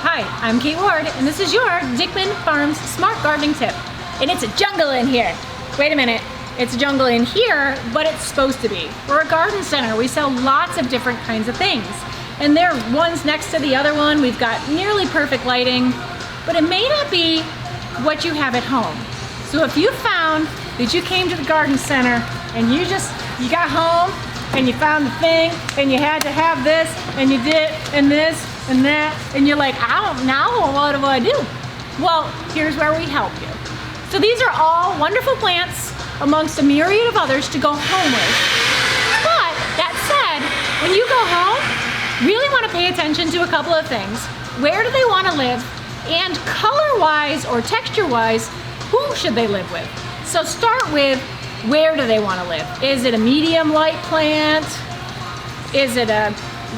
Hi, I'm Kate Ward, and this is your Dickman Farms Smart Gardening Tip. And it's a jungle in here. Wait a minute, it's a jungle in here, but it's supposed to be. We're a garden center. We sell lots of different kinds of things. And they're one's next to the other one. We've got nearly perfect lighting, but it may not be what you have at home. So if you found that you came to the garden center and you got home and you found the thing and you had to have this and you did and this and that and you're like, I don't know, what do I do? Well, here's where we help you. So these are all wonderful plants amongst a myriad of others to go home with. But that said, when you go home, really want to pay attention to a couple of things. Where do they want to live? And color-wise or texture-wise, who should they live with? So start with, where do they want to live? Is it a medium light plant? Is it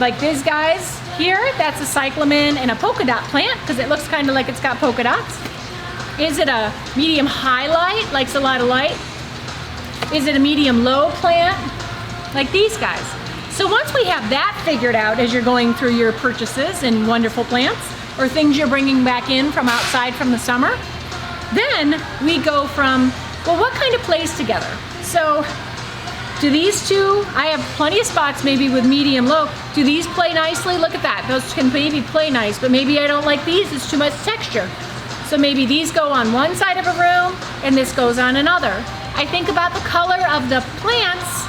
like these guys here? That's a cyclamen and a polka dot plant because it looks kind of like it's got polka dots. Is it a medium high light, likes a lot of light? Is it a medium low plant? Like these guys. So once we have that figured out as you're going through your purchases and wonderful plants or things you're bringing back in from outside from the summer, then we go from, well, what kind of plays together? So do these two, I have plenty of spots maybe with medium low. Do these play nicely? Look at that. Those can maybe play nice, but maybe I don't like these. It's too much texture. So maybe these go on one side of a room and this goes on another. I think about the color of the plants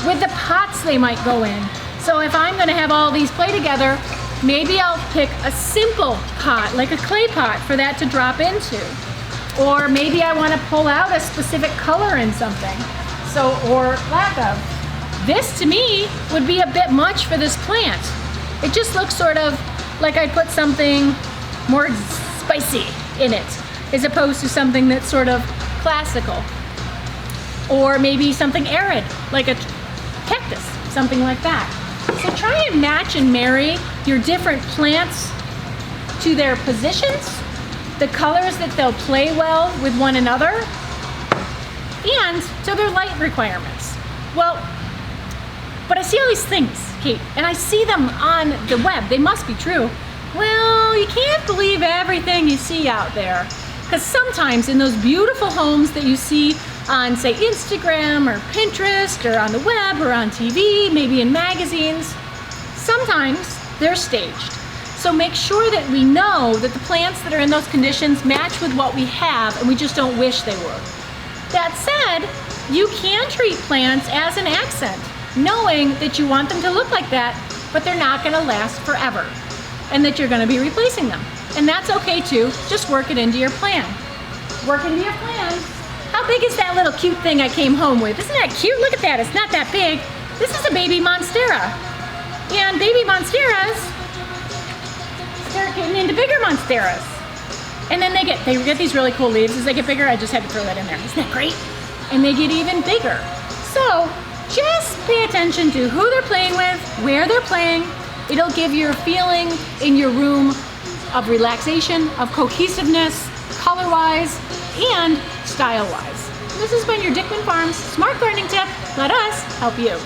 with the pots they might go in. So if I'm gonna have all these play together, maybe I'll pick a simple pot, like a clay pot for that to drop into. Or maybe I wanna pull out a specific color in something. So, or lack of. This to me would be a bit much for this plant. It just looks sort of like I'd put something more spicy in it, as opposed to something that's sort of classical. Or maybe something arid, like a cactus, something like that. So try and match and marry your different plants to their positions, the colors that they'll play well with one another, and to their light requirements. Well, but I see all these things, Kate, and I see them on the web. They must be true. Well, you can't believe everything you see out there, because sometimes in those beautiful homes that you see on, say, Instagram or Pinterest or on the web or on TV, maybe in magazines, sometimes they're staged. So make sure that we know that the plants that are in those conditions match with what we have and we just don't wish they were. That said, you can treat plants as an accent, knowing that you want them to look like that, but they're not gonna last forever and that you're gonna be replacing them. And that's okay too, just work it into your plan. Work into your plan. How big is that little cute thing I came home with? Isn't that cute? Look at that, it's not that big. This is a baby monstera. And baby monsteras start getting into bigger monsteras. And then they get these really cool leaves. As they get bigger, I just had to throw that in there. Isn't that great? And they get even bigger. So just pay attention to who they're playing with, where they're playing. It'll give you a feeling in your room of relaxation, of cohesiveness, color-wise, and style-wise. This has been your Dickman Farms Smart Gardening Tip. Let us help you.